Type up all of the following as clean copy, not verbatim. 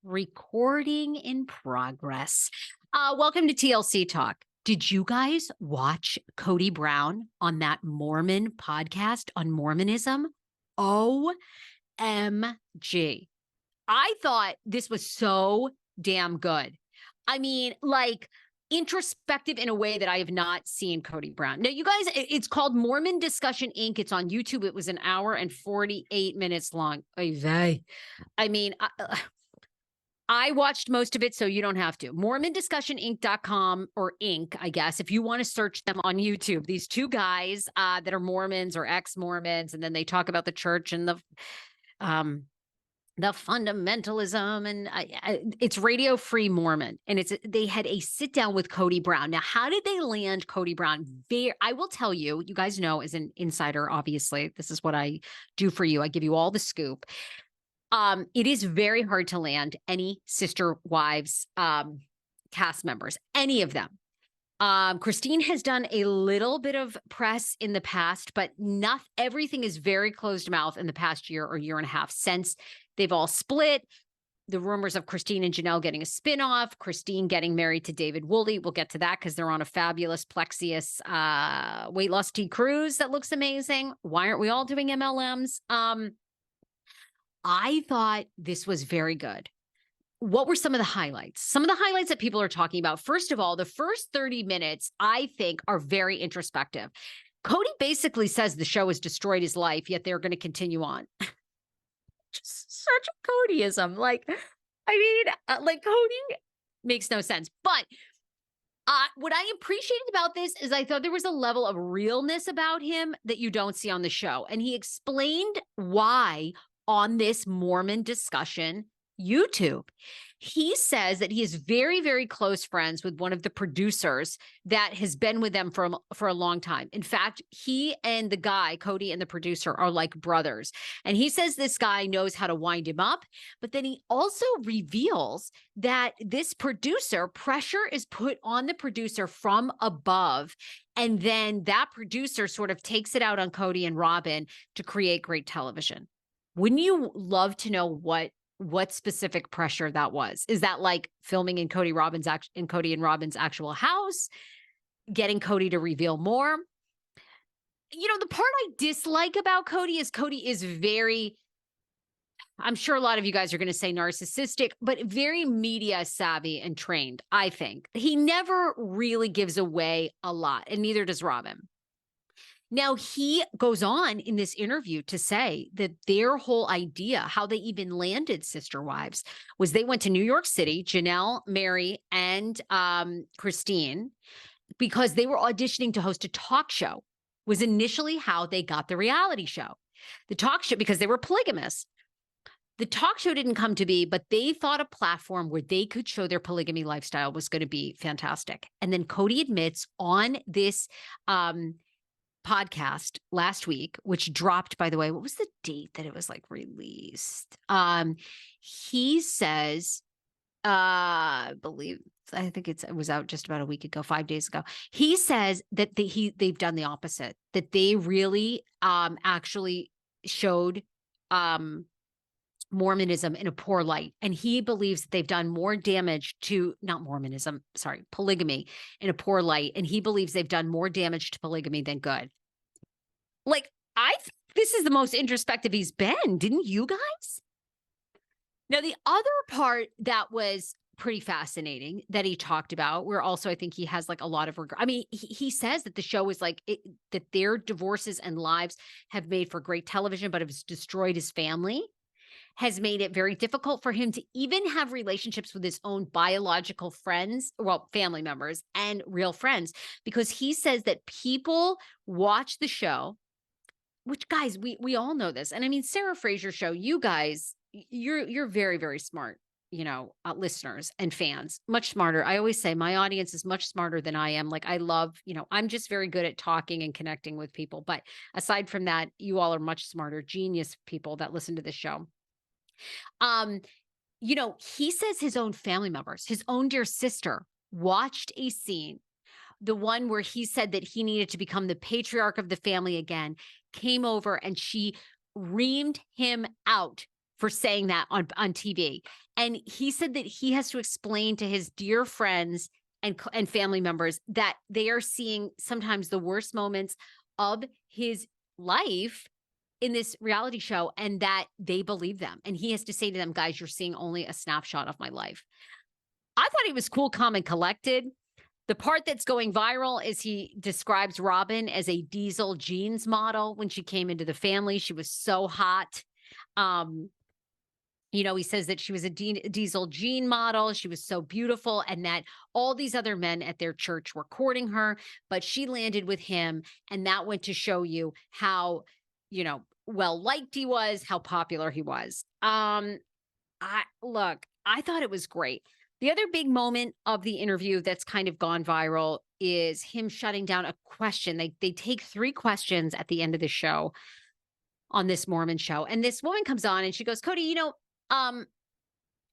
Recording in progress. Welcome to TLC Talk. Did you guys watch Kody Brown on that Mormon podcast on Mormonism? OMG. I thought this was so damn good. I mean, like introspective in a way that I have not seen Kody Brown. Now, you guys, it's called Mormon Discussion Inc. It's on YouTube. It was an hour and 48 minutes long. I mean, I watched most of it, so you don't have to. MormonDiscussionInc.com or Inc., I guess, if you want to search them on YouTube. These two guys that are Mormons or ex-Mormons, and then they talk about the church and the fundamentalism, and it's Radio Free Mormon, and they had a sit down with Kody Brown. Now, how did they land Kody Brown? I will tell you, you guys know, as an insider, obviously, this is what I do for you. I give you all the scoop. It is very hard to land any Sister Wives cast members, any of them. Christine has done a little bit of press in the past, but everything is very closed mouth in the past year or year and a half since they've all split. The rumors of Christine and Janelle getting a spinoff, Christine getting married to David Woolley. We'll get to that because they're on a fabulous Plexius weight loss tea cruise that looks amazing. Why aren't we all doing MLMs? I thought this was very good. What were some of the highlights? Some of the highlights that people are talking about. First of all, the first 30 minutes, I think, are very introspective. Kody basically says the show has destroyed his life, yet they're going to continue on. Just such a Codyism. Like Kody makes no sense. But what I appreciated about this is I thought there was a level of realness about him that you don't see on the show. And he explained why on this Mormon Discussion YouTube. He says that he is very, very close friends with one of the producers that has been with them for a long time. In fact, he and the guy, Kody and the producer, are like brothers. And he says this guy knows how to wind him up. But then he also reveals that this producer, pressure is put on the producer from above. And then that producer sort of takes it out on Kody and Robin to create great television. Wouldn't you love to know what specific pressure that was? Is that like filming in Kody and Robin's actual house, getting Kody to reveal more? You know, the part I dislike about Kody is very, I'm sure a lot of you guys are going to say narcissistic, but very media savvy and trained, I think. He never really gives away a lot, and neither does Robin. Now, he goes on in this interview to say that their whole idea, how they even landed Sister Wives, was they went to New York City, Janelle, Mary, and Christine, because they were auditioning to host a talk show, was initially how they got the reality show. The talk show, because they were polygamists. The talk show didn't come to be, but they thought a platform where they could show their polygamy lifestyle was going to be fantastic. And then Kody admits on this podcast last week, which dropped, by the way, what was the date that it was like released? He says, I think it was out just about a week ago, 5 days ago. He says that they've done the opposite, that they really actually showed Mormonism in a poor light. And he believes that they've done more damage to, polygamy in a poor light. And he believes they've done more damage to polygamy than good. Like, I think this is the most introspective he's been. Didn't you guys? Now, the other part that was pretty fascinating that he talked about, where also I think he has like a lot of regret. I mean, he says that the show is like that their divorces and lives have made for great television, but have destroyed his family, has made it very difficult for him to even have relationships with his own biological friends, well, family members and real friends, because he says that people watch the show, which, guys, we all know this. And I mean, Sarah Fraser Show, you guys, you're very, very smart, listeners and fans, much smarter. I always say my audience is much smarter than I am. Like, I love, I'm just very good at talking and connecting with people. But aside from that, you all are much smarter, genius people that listen to this show. He says his own family members, his own dear sister, watched a scene, the one where he said that he needed to become the patriarch of the family again, came over and she reamed him out for saying that on TV. And he said that he has to explain to his dear friends and family members that they are seeing sometimes the worst moments of his life in this reality show, and that they believe them. And he has to say to them, guys, you're seeing only a snapshot of my life. I thought he was cool, calm, and collected. The part that's going viral is he describes Robin as a diesel jeans model. When she came into the family, she was so hot. He says that she was a diesel jean model. She was so beautiful, and that all these other men at their church were courting her, but she landed with him. And that went to show you how, well liked he was, how popular he was. I thought it was great. The other big moment of the interview that's kind of gone viral is him shutting down a question. They take 3 questions at the end of the show on this Mormon show. And this woman comes on and she goes, Kody,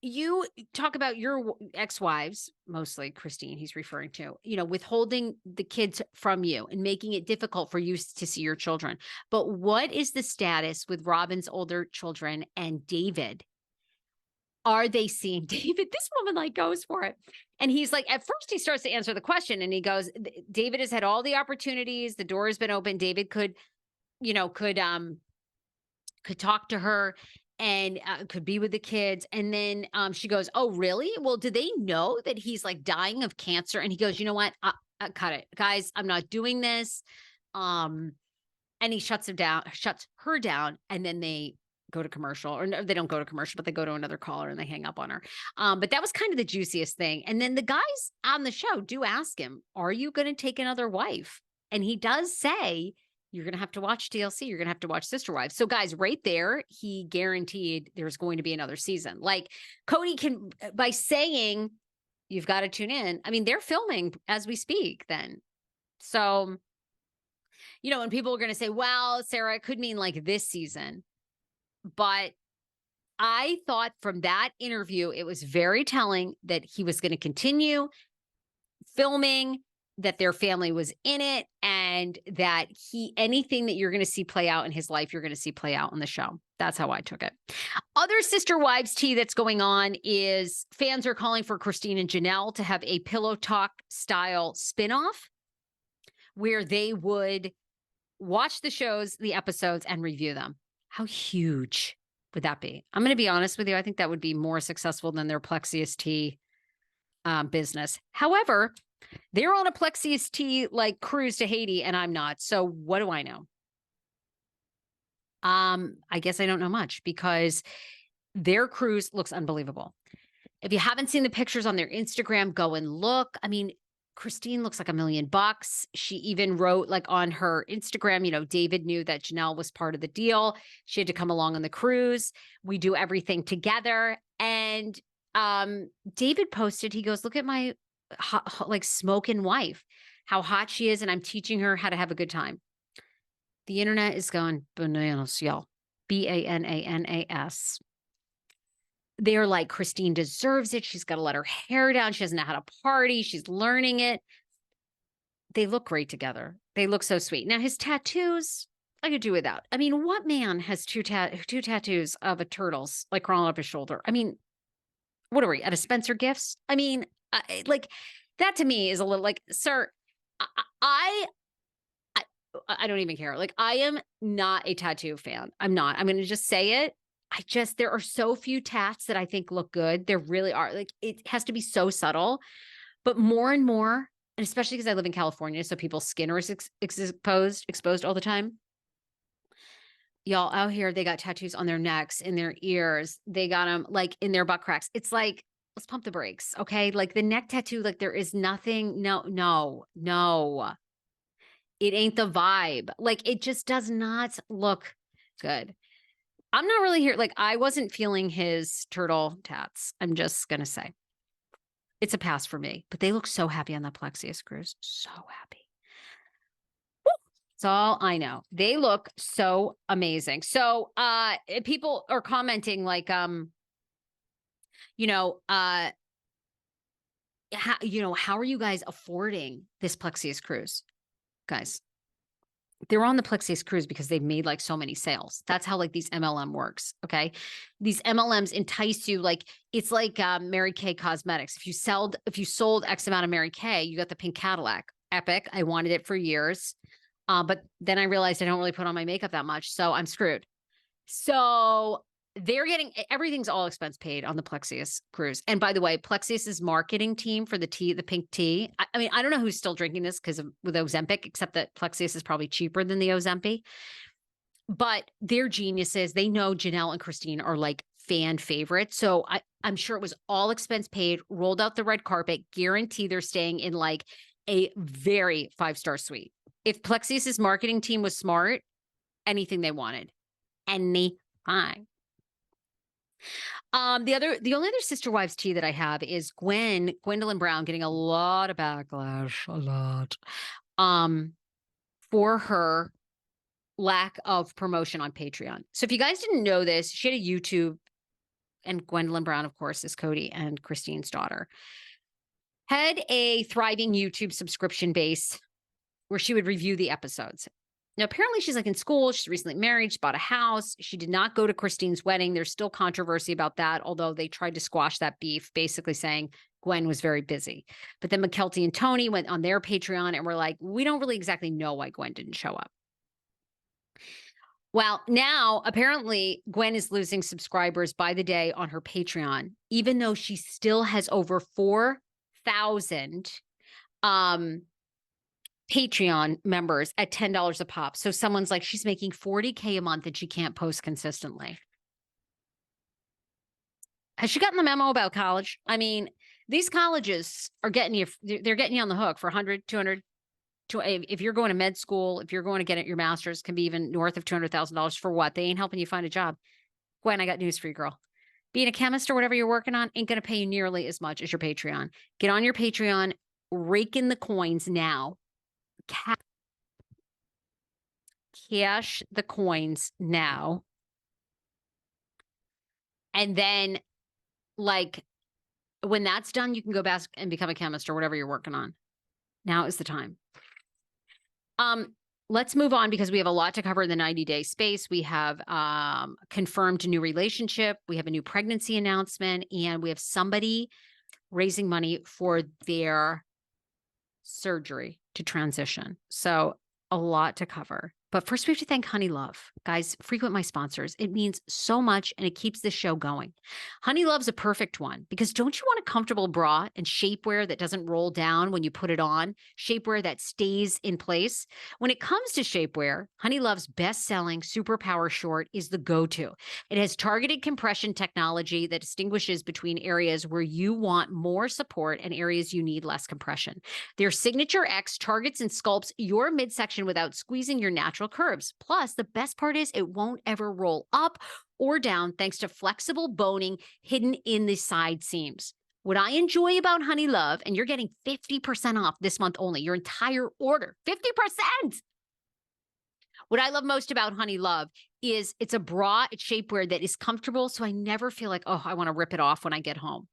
you talk about your ex-wives, mostly Christine, he's referring to, withholding the kids from you and making it difficult for you to see your children. But what is the status with Robin's older children and David? Are they seeing David? This woman goes for it. And he's like, at first he starts to answer the question and he goes, David has had all the opportunities. The door has been open. David could talk to her and could be with the kids. And then she goes, oh, really? Well, do they know that he's dying of cancer? And he goes, you know what? Cut it, guys. I'm not doing this. And he shuts her down. And then they go to commercial, or no, they don't go to commercial, but they go to another caller and they hang up on her. But that was kind of the juiciest thing. And then the guys on the show do ask him, are you going to take another wife? And he does say, you're going to have to watch TLC. You're going to have to watch Sister Wives. So guys, right there, he guaranteed there's going to be another season. Kody can, by saying, you've got to tune in. I mean, they're filming as we speak then. So, and people are going to say, well, Sarah, it could mean this season. But I thought from that interview, it was very telling that he was going to continue filming, that their family was in it, and that anything that you're going to see play out in his life, you're going to see play out on the show. That's how I took it. Other Sister Wives tea that's going on is fans are calling for Christine and Janelle to have a Pillow Talk style spinoff where they would watch the episodes and review them. How huge would that be? I'm going to be honest with you. I think that would be more successful than their Plexius tea business. However, they're on a Plexius tea cruise to Haiti, and I'm not. So what do I know? I guess I don't know much because their cruise looks unbelievable. If you haven't seen the pictures on their Instagram, go and look. I mean, Christine looks like $1 million. She even wrote on her Instagram, David knew that Janelle was part of the deal. She had to come along on the cruise. We do everything together. And David posted, he goes, look at my smoking wife, how hot she is. And I'm teaching her how to have a good time. The internet is going bananas, y'all. BANANAS. They're like, Christine deserves it. She's got to let her hair down. She doesn't know how to party. She's learning it. They look great together. They look so sweet. Now, his tattoos, I could do without. I mean, what man has two tattoos of a turtles crawling up his shoulder? I mean, what are we at a Spencer Gifts? I mean, that to me is a little sir, I don't even care. I am not a tattoo fan. I'm not. I'm going to just say it. There are so few tats that I think look good. There really are. It has to be so subtle, but more and more, and especially because I live in California, so people's skin are exposed all the time. Y'all out here, they got tattoos on their necks, in their ears. They got them in their butt cracks. It's let's pump the brakes. Okay. The neck tattoo, there is nothing. No. It ain't the vibe. It just does not look good. I'm not really here. I wasn't feeling his turtle tats. I'm just going to say it's a pass for me, but they look so happy on the Plexius cruise. So happy. Woo! That's all I know. They look so amazing. So, people are commenting how are you guys affording this Plexius cruise? Guys, they're on the Plexius cruise because they've made like so many sales. That's how like these MLM works. Okay. These MLMs entice you. Like it's like Mary Kay Cosmetics. If you sold X amount of Mary Kay, you got the pink Cadillac. Epic. I wanted it for years. But then I realized I don't really put on my makeup that much. So I'm screwed. So they're getting everything's all expense paid on the Plexius cruise. And by the way, Plexius's marketing team for the tea, the pink tea. I mean, I don't know who's still drinking this with Ozempic, except that Plexius is probably cheaper than the Ozempic. But they're geniuses. They know Janelle and Christine are like fan favorites. So I'm sure it was all expense paid, rolled out the red carpet, guarantee they're staying in like a very 5-star suite. If Plexius's marketing team was smart, anything they wanted. Anything. The only other Sister Wives tea that I have is Gwendolyn Brown getting a lot of backlash, for her lack of promotion on Patreon. So if you guys didn't know this, she had a YouTube, and Gwendolyn Brown, of course, is Kody and Christine's daughter, had a thriving YouTube subscription base where she would review the episodes. Now, apparently she's like in school. She's recently married. She bought a house. She did not go to Christine's wedding. There's still controversy about that, although they tried to squash that beef, basically saying Gwen was very busy. But then McKelty and Tony went on their Patreon and were like, we don't really exactly know why Gwen didn't show up. Well, now apparently Gwen is losing subscribers by the day on her Patreon, even though she still has over 4,000 Patreon members at $10 a pop. So someone's like, she's making $40K a month and she can't post consistently. Has she gotten the memo about college? I mean, these colleges are getting you, they're getting you on the hook for 100, 200. If you're going to med school, if you're going to get your master's, can be even north of $200,000 for what? They ain't helping you find a job. Gwen, I got news for you, girl. Being a chemist or whatever you're working on ain't going to pay you nearly as much as your Patreon. Get on your Patreon, rake in the coins now. Cash the coins now. And then, like, when that's done, you can go back and become a chemist or whatever you're working on. Now is the time. Let's move on because we have a lot to cover in the 90-day space. We have confirmed a new relationship. We have a new pregnancy announcement, and we have somebody raising money for their surgery to transition. So a lot to cover. But first, we have to thank Honey Love. Guys, frequent my sponsors. It means so much, and it keeps this show going. Honey Love's a perfect one because don't you want a comfortable bra and shapewear that doesn't roll down when you put it on? Shapewear that stays in place? When it comes to shapewear, Honey Love's best-selling Superpower Short is the go-to. It has targeted compression technology that distinguishes between areas where you want more support and areas you need less compression. Their Signature X targets and sculpts your midsection without squeezing your natural curves. Plus, the best part is it won't ever roll up or down thanks to flexible boning hidden in the side seams. What I enjoy about Honey Love, and you're getting 50% off this month only, your entire order, 50%. What I love most about Honey Love is it's a bra, it's shapewear that is comfortable, so I never feel like, oh, I want to rip it off when I get home.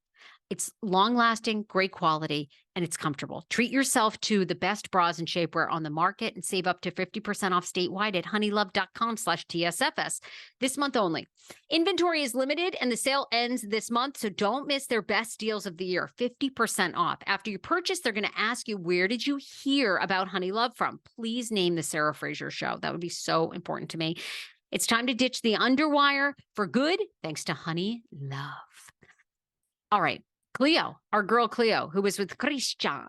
It's long-lasting, great quality, and it's comfortable. Treat yourself to the best bras and shapewear on the market and save up to 50% off statewide at honeylove.com/TSFS this month only. Inventory is limited, and the sale ends this month, so don't miss their best deals of the year, 50% off. After you purchase, they're going to ask you, where did you hear about Honey Love from? Please name the Sarah Fraser Show. That would be so important to me. It's time to ditch the underwire for good, thanks to Honey Love. All right. Cleo, our girl Cleo, who was with Christian,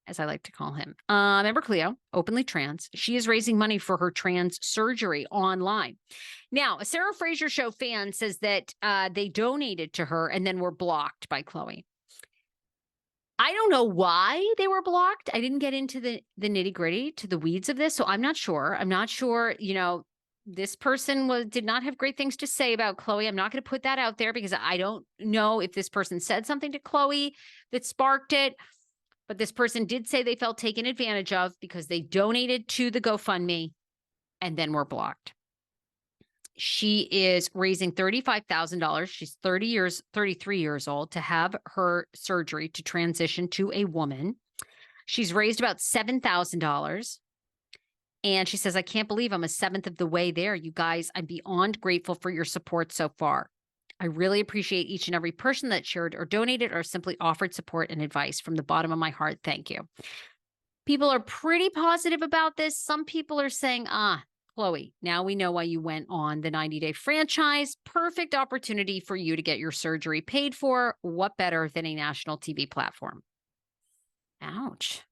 as I like to call him. Remember Cleo, openly trans. She is raising money for her trans surgery online. Now, a Sarah Fraser Show fan says that they donated to her and then were blocked by Chloe. I don't know why they were blocked. I didn't get into the nitty gritty, to the weeds of this, so I'm not sure. I'm not sure, this person did not have great things to say about Chloe. I'm not going to put that out there because I don't know if this person said something to Chloe that sparked it. But this person did say they felt taken advantage of because they donated to the GoFundMe and then were blocked. She is raising $35,000. She's 33 years old to have her surgery to transition to a woman. She's raised about $7,000. And she says, I can't believe I'm a seventh of the way there. You guys, I'm beyond grateful for your support so far. I really appreciate each and every person that shared or donated or simply offered support and advice from the bottom of my heart. Thank you. People are pretty positive about this. Some people are saying, Chloe, now we know why you went on the 90-day franchise. Perfect opportunity for you to get your surgery paid for. What better than a national TV platform? Ouch.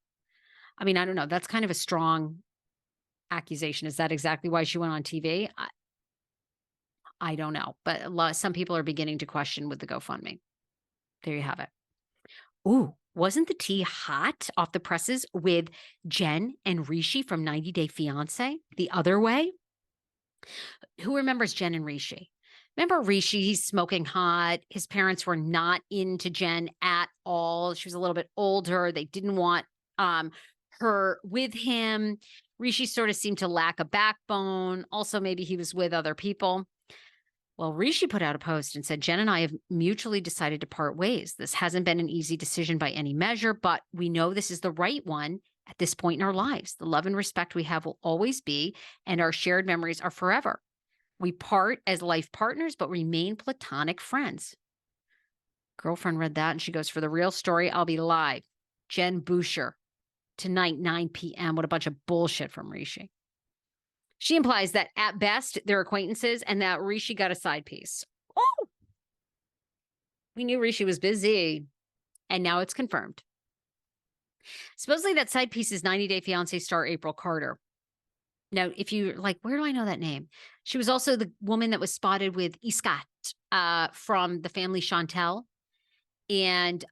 I mean, I don't know. That's kind of a strong accusation. Is that exactly why she went on TV? I don't know. But some people are beginning to question with the GoFundMe. There you have it. Ooh, wasn't the tea hot off the presses with Jen and Rishi from 90 Day Fiancé the other way? Who remembers Jen and Rishi? Remember Rishi? He's smoking hot. His parents were not into Jen at all. She was a little bit older. They didn't want her with him. Rishi sort of seemed to lack a backbone. Also, maybe he was with other people. Well, Rishi put out a post and said, Jen and I have mutually decided to part ways. This hasn't been an easy decision by any measure, but we know this is the right one at this point in our lives. The love and respect we have will always be, and our shared memories are forever. We part as life partners, but remain platonic friends. Girlfriend read that and she goes, for the real story, I'll be live. Jen Boucher, tonight, 9 p.m. What a bunch of bullshit from Rishi. She implies that at best, they're acquaintances and that Rishi got a side piece. Oh, we knew Rishi was busy and now it's confirmed. Supposedly that side piece is 90 Day Fiancé star April Carter. Now, if you're like, where do I know that name? She was also the woman that was spotted with Iskat from the family Chantel. And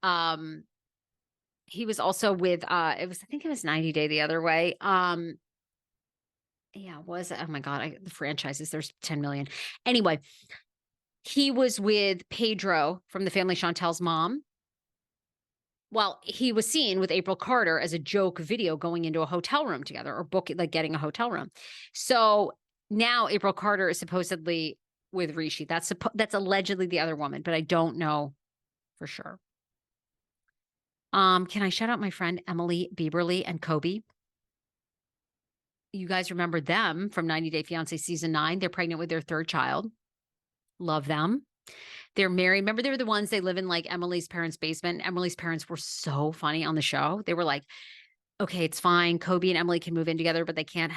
he was also with, I think it was 90 Day the other way. Yeah, oh my God, the franchises, there's 10 million. Anyway, he was with Pedro from the family Chantel's mom. Well, he was seen with April Carter as a joke video going into a hotel room together or getting a hotel room. So now April Carter is supposedly with Rishi. That's allegedly the other woman, but I don't know for sure. Can I shout out my friend Emily Bieberly and Kobe? You guys remember them from 90 Day Fiancé season 9. They're pregnant with their third child. Love them. They're married. Remember, they were the ones, they live in like Emily's parents' basement. Emily's parents were so funny on the show. They were like, okay, it's fine. Kobe and Emily can move in together, but they can't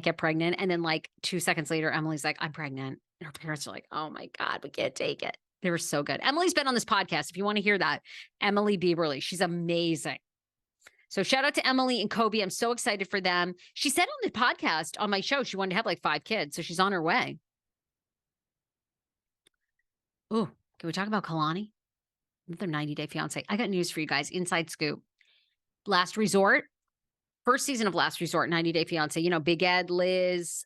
get pregnant. And then like 2 seconds later, Emily's like, I'm pregnant. And her parents are like, oh my God, we can't take it. They were so good. Emily's been on this podcast. If you want to hear that, Emily Bieberly, she's amazing. So shout out to Emily and Kobe. I'm so excited for them. She said on the podcast, on my show, she wanted to have like 5 kids. So she's on her way. Oh, can we talk about Kalani? Another 90 Day Fiancé. I got news for you guys. Inside scoop. Last Resort. First season of Last Resort, 90 Day Fiancé. You know, Big Ed, Liz,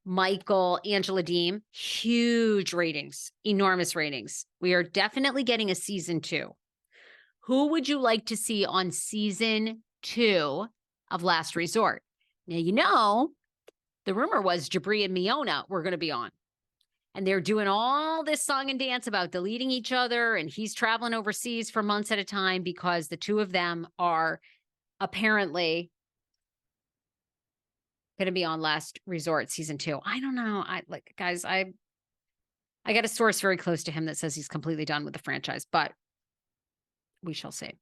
Michael, Angela Deem. Huge ratings. Enormous ratings. We are definitely getting a season 2. Who would you like to see on season 2 of Last Resort? Now, you know, the rumor was Jabri and Miona were going to be on. And they're doing all this song and dance about deleting each other. And he's traveling overseas for months at a time because the two of them are apparently going to be on Last Resort season 2. I don't know. I got a source very close to him that says he's completely done with the franchise, but we shall see.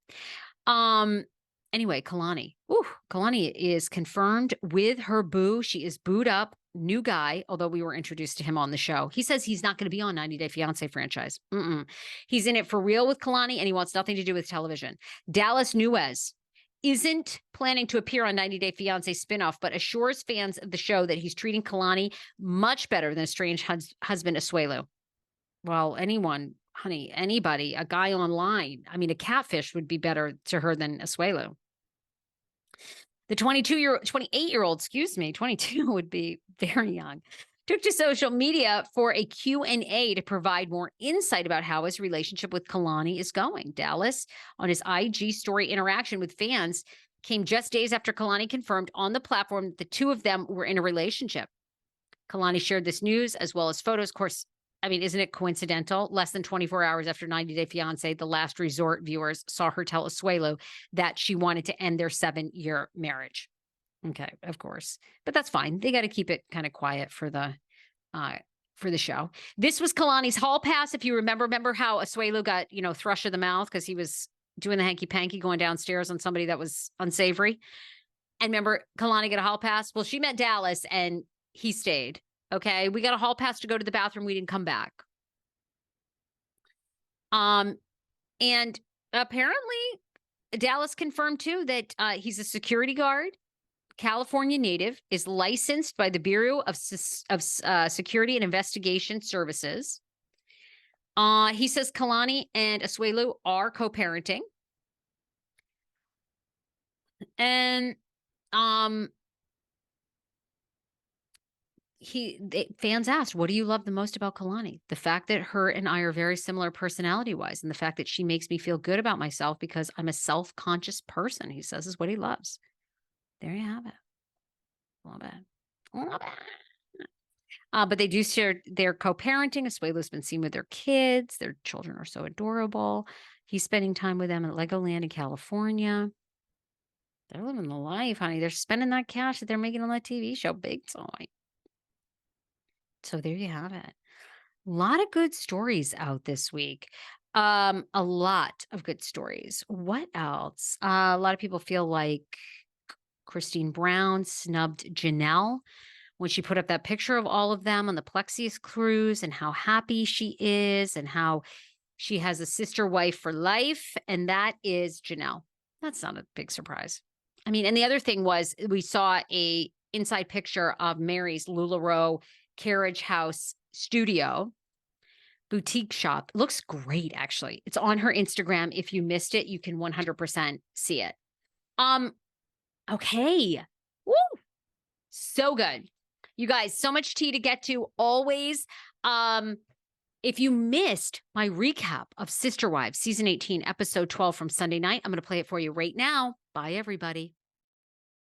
Anyway, Kalani. Ooh, Kalani is confirmed with her boo. She is booed up. New guy, although we were introduced to him on the show. He says he's not going to be on 90 Day Fiancé franchise. He's in it for real with Kalani, and he wants nothing to do with television. Dallas Nuez isn't planning to appear on 90 Day Fiancé spinoff, but assures fans of the show that he's treating Kalani much better than estranged husband Asuelu. Well, anybody, a guy online. I mean, a catfish would be better to her than Asuelu. The 28-year-old, 22 would be very young, took to social media for a Q&A to provide more insight about how his relationship with Kalani is going. Dallas, on his IG story interaction with fans, came just days after Kalani confirmed on the platform that the two of them were in a relationship. Kalani shared this news as well as photos. Of course, I mean, isn't it coincidental? Less than 24 hours after 90 Day Fiancé, the Last Resort viewers saw her tell Asuelu that she wanted to end their 7-year marriage. Okay, of course. But that's fine. They got to keep it kind of quiet for the show. This was Kalani's hall pass. If you remember how Asuelu got, thrush of the mouth because he was doing the hanky panky going downstairs on somebody that was unsavory. And remember, Kalani got a hall pass. Well, she met Dallas and he stayed. Okay. We got a hall pass to go to the bathroom. We didn't come back. And apparently Dallas confirmed too that he's a security guard, California native, is licensed by the Bureau of Security and Investigation Services. He says Kalani and Asuelu are co-parenting. And fans asked, what do you love the most about Kalani? The fact that her and I are very similar personality-wise, and the fact that she makes me feel good about myself because I'm a self-conscious person, he says, is what he loves. There you have it. Love it. Love it. But they do share their co-parenting. Asuelu's been seen with their kids. Their children are so adorable. He's spending time with them at Legoland in California. They're living the life, honey. They're spending that cash that they're making on that TV show big time. So there you have it. A lot of good stories out this week. A lot of good stories. What else? A lot of people feel like Christine Brown snubbed Janelle when she put up that picture of all of them on the Plexius cruise and how happy she is and how she has a sister wife for life. And that is Janelle. That's not a big surprise. I mean, and the other thing was we saw a inside picture of Mary's LuLaRoe Carriage House studio boutique shop. It looks great, actually. It's on her Instagram. If you missed it, you can 100% see it. Okay. Woo! So good. You guys, so much tea to get to always. If you missed my recap of Sister Wives, season 18, episode 12 from Sunday night, I'm going to play it for you right now. Bye, everybody.